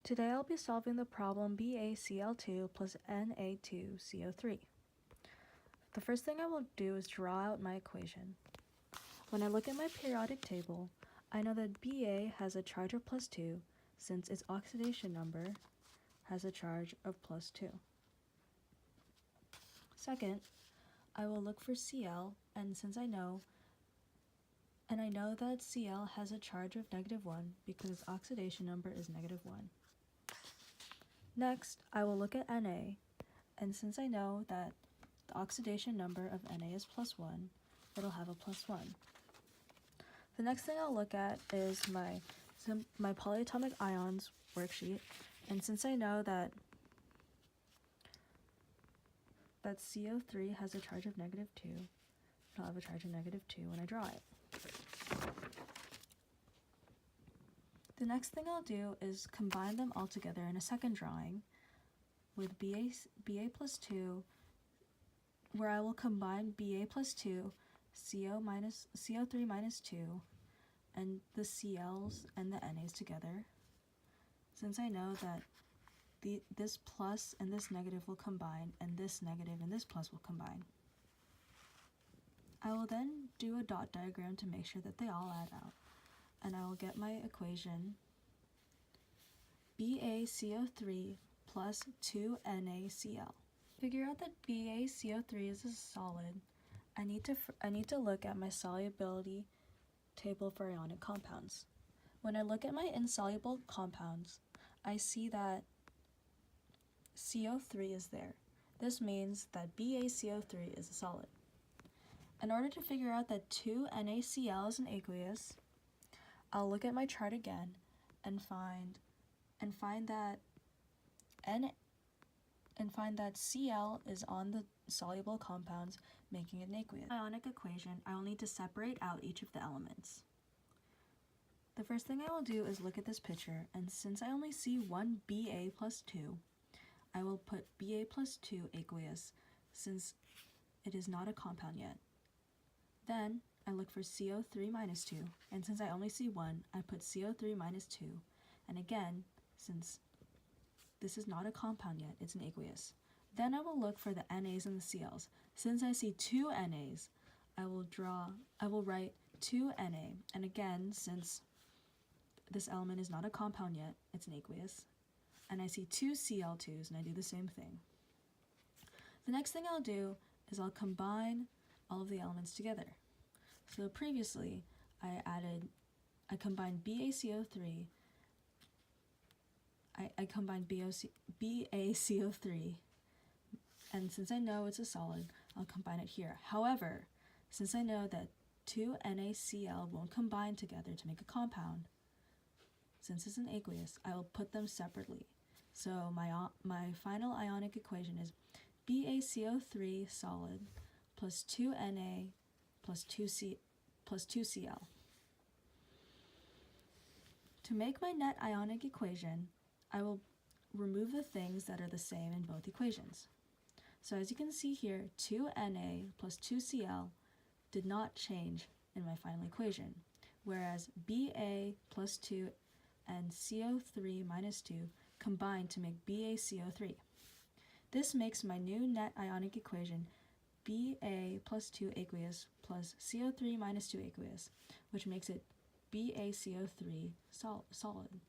Today I'll be solving the problem BaCl2 plus Na2CO3. The first thing I will do is draw out my equation. When I look at my periodic table, I know that Ba has a charge of +2 since its oxidation number has a charge of +2. Second, I will look for Cl, and I know that Cl has a charge of -1 because its oxidation number is -1. Next, I will look at Na, and since I know that the oxidation number of Na is +1, it'll have a +1. The next thing I'll look at is my polyatomic ions worksheet, and since I know that CO3 has a charge of -2, it'll have a charge of -2 when I draw it. The next thing I'll do is combine them all together in a second drawing with Ba plus 2, where I will combine Ba plus 2, CO3 minus 2, and the Cl's and the Na's together, since I know that this plus and this negative will combine, and this negative and this plus will combine. I will then do a dot diagram to make sure that they all add out, and I will get my equation BaCO3 plus 2NaCl. Figure out that BaCO3 is a solid. I need to look at my solubility table for ionic compounds. When I look at my insoluble compounds, I see that CO3 is there. This means that BaCO3 is a solid. In order to figure out that 2NaCl is an aqueous, I'll look at my chart again and find that Cl is on the soluble compounds, making it an aqueous. Ionic equation, I will need to separate out each of the elements. The first thing I will do is look at this picture, and since I only see one Ba plus 2, I will put Ba plus 2 aqueous, since it is not a compound yet. Then I look for CO3 minus 2, and since I only see one, I put CO3 minus 2, and again, since this is not a compound yet, it's an aqueous. Then I will look for the Na's and the Cl's. Since I see 2 Na's, I will write 2 Na, and again, since this element is not a compound yet, it's an aqueous. And I see 2 Cl2's, and I do the same thing. The next thing I'll do is I'll combine all of the elements together. So previously, I combined BaCO3, I combined BaCO3, and since I know it's a solid, I'll combine it here. However, since I know that 2 NaCl won't combine together to make a compound, since it's an aqueous, I will put them separately. So my final ionic equation is BaCO3 solid plus 2Na plus 2Cl. To make my net ionic equation, I will remove the things that are the same in both equations. So as you can see here, 2Na plus 2Cl did not change in my final equation, whereas Ba plus 2 and CO3 minus 2 combine to make BaCO3. This makes my new net ionic equation Ba plus 2 aqueous plus CO3 minus 2 aqueous, which makes it BaCO3 solid.